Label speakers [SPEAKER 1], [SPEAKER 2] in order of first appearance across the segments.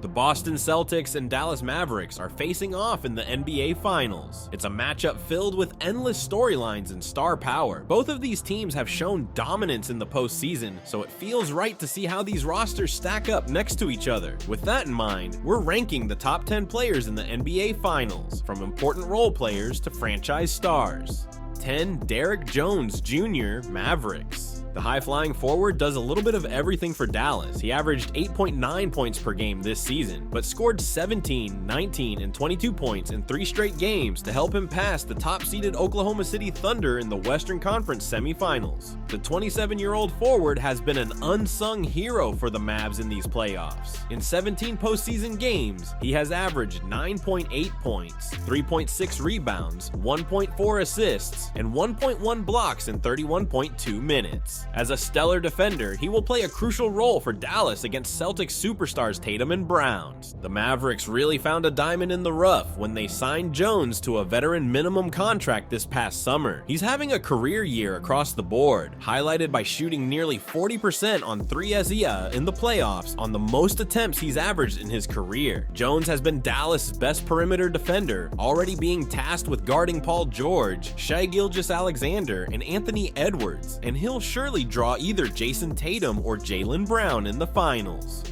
[SPEAKER 1] The Boston Celtics and Dallas Mavericks are facing off in the NBA Finals. It's a matchup filled with endless storylines and star power. Both of these teams have shown dominance in the postseason, so it feels right to see how these rosters stack up next to each other. With that in mind, we're ranking the top 10 players in the NBA Finals, from important role players to franchise stars. 10. Derrick Jones Jr., Mavericks. The high-flying forward does a little bit of everything for Dallas. He averaged 8.9 points per game this season, but scored 17, 19, and 22 points in 3 straight games to help him pass the top-seeded Oklahoma City Thunder in the Western Conference semifinals. The 27-year-old forward has been an unsung hero for the Mavs in these playoffs. In 17 postseason games, he has averaged 9.8 points, 3.6 rebounds, 1.4 assists, and 1.1 blocks in 31.2 minutes. As a stellar defender, he will play a crucial role for Dallas against Celtics superstars Tatum and Brown. The Mavericks really found a diamond in the rough when they signed Jones to a veteran minimum contract this past summer. He's having a career year across the board, highlighted by shooting nearly 40% on 3-SEA in the playoffs on the most attempts he's averaged in his career. Jones has been Dallas' best perimeter defender, already being tasked with guarding Paul George, Shai Gilgeous-Alexander, and Anthony Edwards, and he'll surely draw either Jason Tatum or Jaylen Brown in the finals.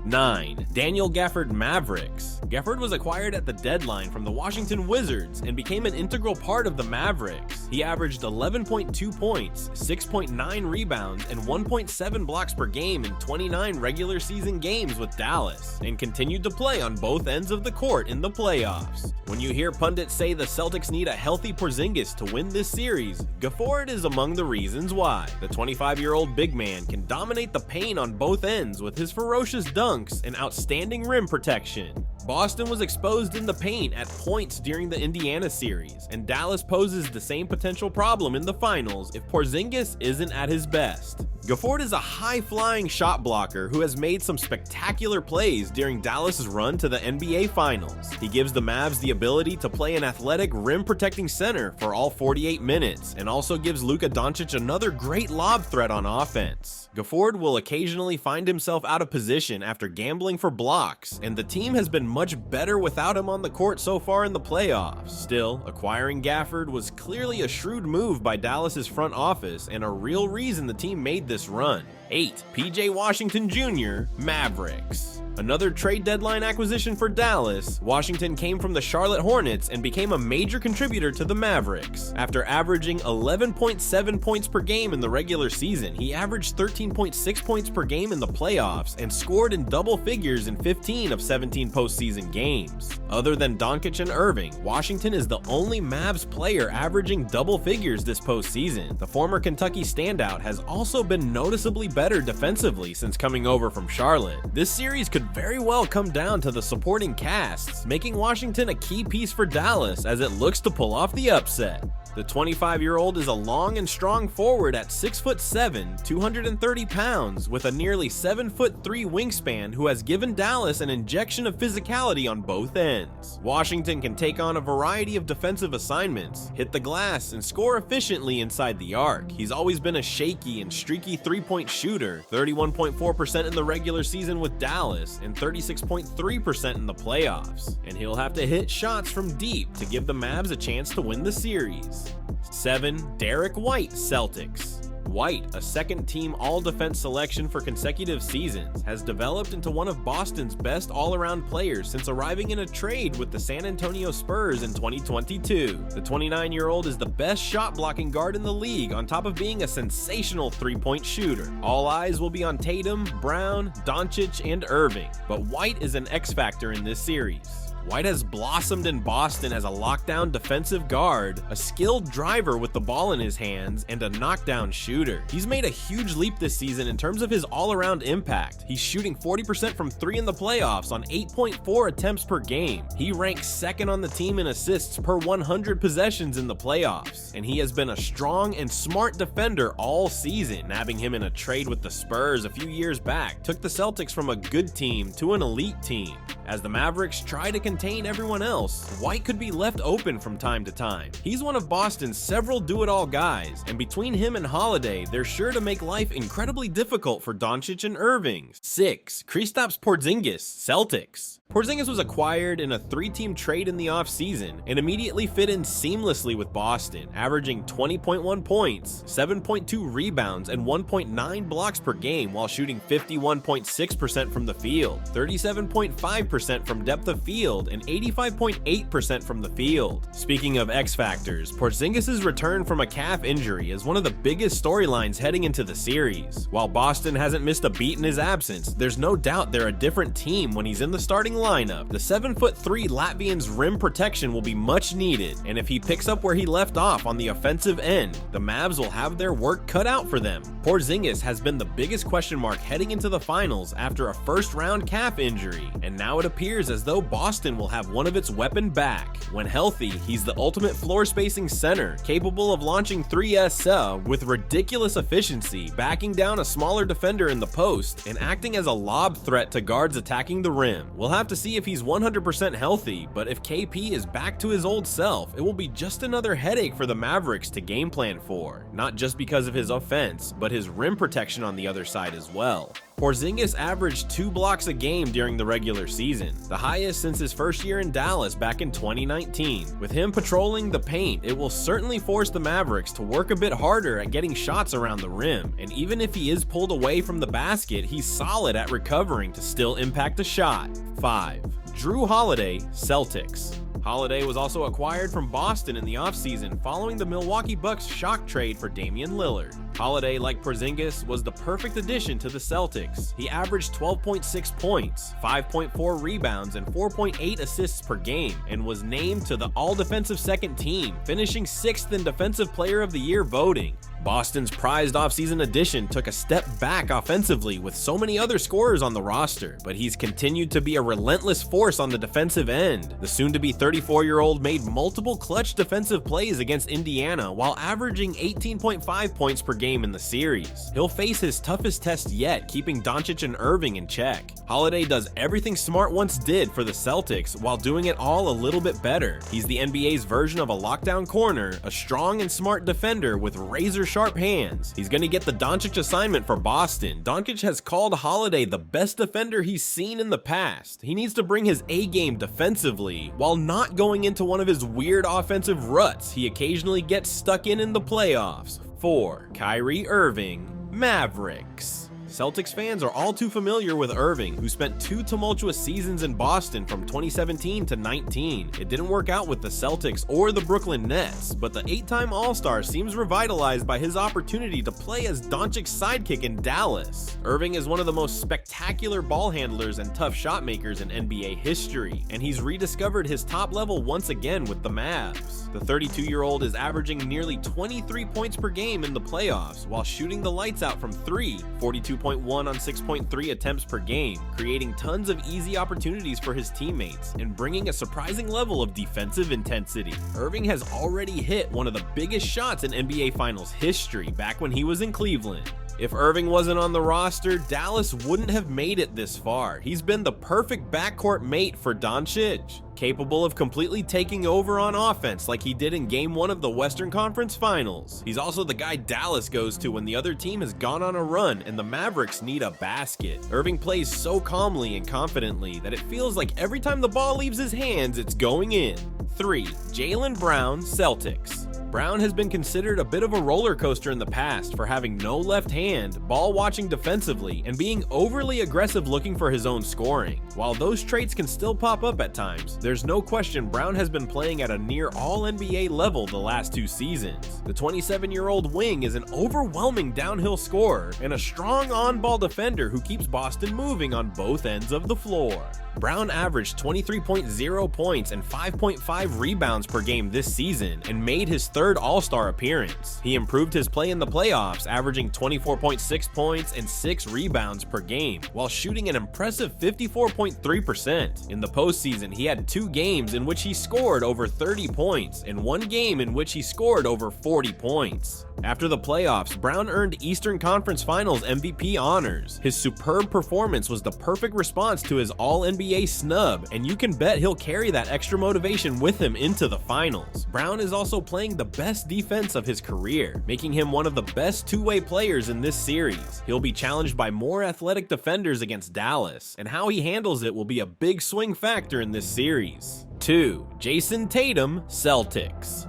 [SPEAKER 1] 9. Daniel Gafford Mavericks. Gafford was acquired at the deadline from the Washington Wizards and became an integral part of the Mavericks. He averaged 11.2 points, 6.9 rebounds, and 1.7 blocks per game in 29 regular season games with Dallas, and continued to play on both ends of the court in the playoffs. When you hear pundits say the Celtics need a healthy Porzingis to win this series, Gafford is among the reasons why. The 25-year-old big man can dominate the paint on both ends with his ferocious dunks and outstanding rim protection. Boston was exposed in the paint at points during the Indiana series, and Dallas poses the same potential problem in the finals if Porzingis isn't at his best. Gafford is a high-flying shot blocker who has made some spectacular plays during Dallas's run to the NBA Finals. He gives the Mavs the ability to play an athletic rim-protecting center for all 48 minutes, and also gives Luka Doncic another great lob threat on offense. Gafford will occasionally find himself out of position after gambling for blocks, and the team has been much better without him on the court so far in the playoffs. Still, acquiring Gafford was clearly a shrewd move by Dallas's front office and a real reason the team made this run. 8. PJ Washington Jr., Mavericks. Another trade deadline acquisition for Dallas, Washington came from the Charlotte Hornets and became a major contributor to the Mavericks. After averaging 11.7 points per game in the regular season, he averaged 13.6 points per game in the playoffs and scored in double figures in 15 of 17 postseason games. Other than Doncic and Irving, Washington is the only Mavs player averaging double figures this postseason. The former Kentucky standout has also been noticeably better defensively since coming over from Charlotte. This series could very well come down to the supporting casts, making Washington a key piece for Dallas as it looks to pull off the upset. The 25-year-old is a long and strong forward at 6'7", 230 pounds, with a nearly 7'3" wingspan who has given Dallas an injection of physicality on both ends. Washington can take on a variety of defensive assignments, hit the glass, and score efficiently inside the arc. He's always been a shaky and streaky three-point shooter, 31.4% in the regular season with Dallas and 36.3% in the playoffs, and he'll have to hit shots from deep to give the Mavs a chance to win the series. 7. Derrick White, Celtics. White, a second-team all-defense selection for consecutive seasons, has developed into one of Boston's best all-around players since arriving in a trade with the San Antonio Spurs in 2022. The 29-year-old is the best shot-blocking guard in the league, on top of being a sensational three-point shooter. All eyes will be on Tatum, Brown, Doncic, and Irving, but White is an X-factor in this series. White has blossomed in Boston as a lockdown defensive guard, a skilled driver with the ball in his hands, and a knockdown shooter. He's made a huge leap this season in terms of his all-around impact. He's shooting 40% from 3 in the playoffs on 8.4 attempts per game. He ranks second on the team in assists per 100 possessions in the playoffs, and he has been a strong and smart defender all season. Nabbing him in a trade with the Spurs a few years back took the Celtics from a good team to an elite team. As the Mavericks try to contain everyone else, White could be left open from time to time. He's one of Boston's several do-it-all guys, and between him and Holiday, they're sure to make life incredibly difficult for Doncic and Irving. 6. Kristaps Porzingis, Celtics. Porzingis was acquired in a 3-team trade in the offseason and immediately fit in seamlessly with Boston, averaging 20.1 points, 7.2 rebounds, and 1.9 blocks per game while shooting 51.6% from the field, 37.5% from depth of field, and 85.8% from the field. Speaking of X factors, Porzingis' return from a calf injury is one of the biggest storylines heading into the series. While Boston hasn't missed a beat in his absence, there's no doubt they're a different team when he's in the starting lineup. The 7'3" Latvian's rim protection will be much needed, and if he picks up where he left off on the offensive end, the Mavs will have their work cut out for them. Porzingis has been the biggest question mark heading into the finals after a first-round calf injury, and now it appears as though Boston will have one of its weapon back. When healthy, he's the ultimate floor-spacing center, capable of launching 3S with ridiculous efficiency, backing down a smaller defender in the post, and acting as a lob threat to guards attacking the rim. We'll have to see if he's 100% healthy, but if KP is back to his old self, it will be just another headache for the Mavericks to game plan for, not just because of his offense, but his rim protection on the other side as well. Porzingis averaged 2 blocks a game during the regular season, the highest since his first year in Dallas back in 2019. With him patrolling the paint, it will certainly force the Mavericks to work a bit harder at getting shots around the rim, and even if he is pulled away from the basket, he's solid at recovering to still impact a shot. 5. Jrue Holiday, Celtics. Holiday was also acquired from Boston in the offseason following the Milwaukee Bucks shock trade for Damian Lillard. Holiday, like Porzingis, was the perfect addition to the Celtics. He averaged 12.6 points, 5.4 rebounds, and 4.8 assists per game, and was named to the All-Defensive Second Team, finishing 6th in Defensive Player of the Year voting. Boston's prized offseason addition took a step back offensively with so many other scorers on the roster, but he's continued to be a relentless force on the defensive end. The soon-to-be 34-year-old made multiple clutch defensive plays against Indiana while averaging 18.5 points per game in the series. He'll face his toughest test yet, keeping Doncic and Irving in check. Holiday does everything Smart once did for the Celtics while doing it all a little bit better. He's the NBA's version of a lockdown corner, a strong and smart defender with razor-sharp hands. He's going to get the Doncic assignment for Boston. Doncic has called Holiday the best defender he's seen in the past. He needs to bring his A-game defensively while not going into one of his weird offensive ruts he occasionally gets stuck in the playoffs. 4. Kyrie Irving, Mavericks. Celtics fans are all too familiar with Irving, who spent 2 tumultuous seasons in Boston from 2017 to 19. It didn't work out with the Celtics or the Brooklyn Nets, but the 8-time All-Star seems revitalized by his opportunity to play as Doncic's sidekick in Dallas. Irving is one of the most spectacular ball handlers and tough shot makers in NBA history, and he's rediscovered his top level once again with the Mavs. The 32-year-old is averaging nearly 23 points per game in the playoffs while shooting the lights out from 3, 42.1 on 6.3 attempts per game, creating tons of easy opportunities for his teammates and bringing a surprising level of defensive intensity. Irving has already hit one of the biggest shots in NBA Finals history back when he was in Cleveland. If Irving wasn't on the roster, Dallas wouldn't have made it this far. He's been the perfect backcourt mate for Doncic, capable of completely taking over on offense like he did in Game 1 of the Western Conference Finals. He's also the guy Dallas goes to when the other team has gone on a run and the Mavericks need a basket. Irving plays so calmly and confidently that it feels like every time the ball leaves his hands, it's going in. 3. Jaylen Brown, Celtics. Brown has been considered a bit of a roller coaster in the past for having no left hand, ball watching defensively, and being overly aggressive looking for his own scoring. While those traits can still pop up at times, there's no question Brown has been playing at a near all-NBA level the last 2 seasons. The 27-year-old wing is an overwhelming downhill scorer and a strong on-ball defender who keeps Boston moving on both ends of the floor. Brown averaged 23.0 points and 5.5 rebounds per game this season and made his 3rd All-Star appearance. He improved his play in the playoffs, averaging 24.6 points and 6 rebounds per game, while shooting an impressive 54.3%. In the postseason, he had 2 games in which he scored over 30 points and 1 game in which he scored over 40 points. After the playoffs, Brown earned Eastern Conference Finals MVP honors. His superb performance was the perfect response to his All-NBA All-NBA snub, and you can bet he'll carry that extra motivation with him into the finals. Brown is also playing the best defense of his career, making him one of the best two-way players in this series. He'll be challenged by more athletic defenders against Dallas, and how he handles it will be a big swing factor in this series. 2. Jason Tatum, Celtics.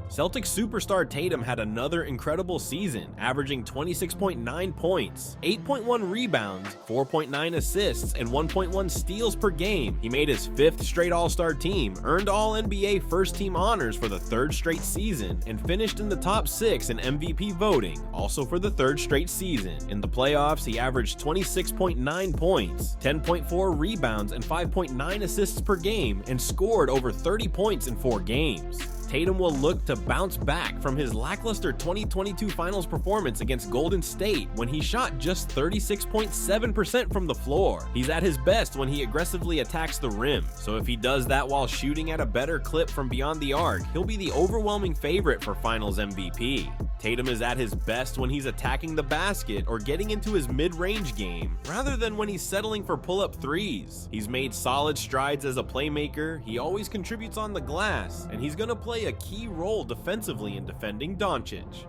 [SPEAKER 1] Celtics superstar Tatum had another incredible season, averaging 26.9 points, 8.1 rebounds, 4.9 assists, and 1.1 steals per game. He made his 5th straight All-Star team, earned All-NBA first-team honors for the 3rd straight season, and finished in the top 6 in MVP voting, also for the 3rd straight season. In the playoffs, he averaged 26.9 points, 10.4 rebounds, and 5.9 assists per game, and scored over 30 points in 4 games. Tatum will look to bounce back from his lackluster 2022 Finals performance against Golden State when he shot just 36.7% from the floor. He's at his best when he aggressively attacks the rim, so if he does that while shooting at a better clip from beyond the arc, he'll be the overwhelming favorite for Finals MVP. Tatum is at his best when he's attacking the basket or getting into his mid-range game, rather than when he's settling for pull-up threes. He's made solid strides as a playmaker, he always contributes on the glass, and he's gonna play a key role defensively in defending Doncic.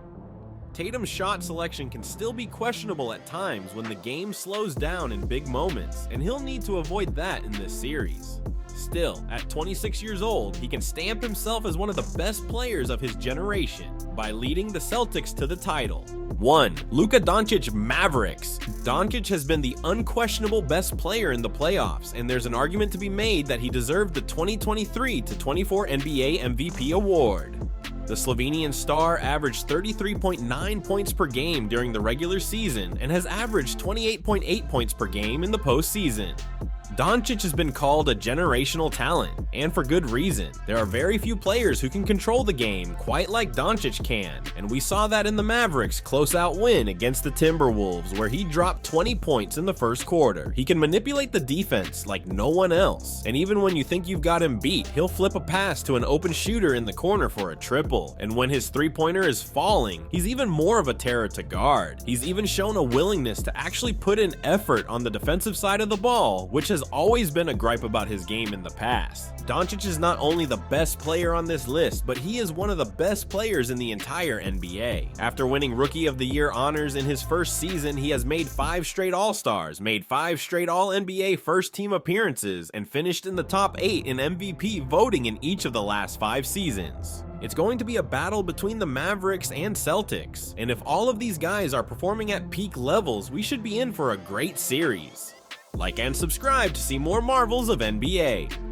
[SPEAKER 1] Tatum's shot selection can still be questionable at times when the game slows down in big moments, and he'll need to avoid that in this series. Still, at 26 years old, he can stamp himself as one of the best players of his generation by leading the Celtics to the title. 1. Luka Doncic Mavericks. Doncic has been the unquestionable best player in the playoffs, and there's an argument to be made that he deserved the 2023-24 NBA MVP award. The Slovenian star averaged 33.9 points per game during the regular season and has averaged 28.8 points per game in the postseason. Doncic has been called a generational talent, and for good reason. There are very few players who can control the game quite like Doncic can, and we saw that in the Mavericks' close-out win against the Timberwolves, where he dropped 20 points in the first quarter. He can manipulate the defense like no one else, and even when you think you've got him beat, he'll flip a pass to an open shooter in the corner for a triple, and when his three-pointer is falling, he's even more of a terror to guard. He's even shown a willingness to actually put in effort on the defensive side of the ball, which has always been a gripe about his game in the past. Doncic is not only the best player on this list, but he is one of the best players in the entire NBA. After winning Rookie of the Year honors in his first season, he has made 5 straight All-Stars, made 5 straight All-NBA first-team appearances, and finished in the top 8 in MVP voting in each of the last 5 seasons. It's going to be a battle between the Mavericks and Celtics, and if all of these guys are performing at peak levels, we should be in for a great series. Like and subscribe to see more marvels of NBA.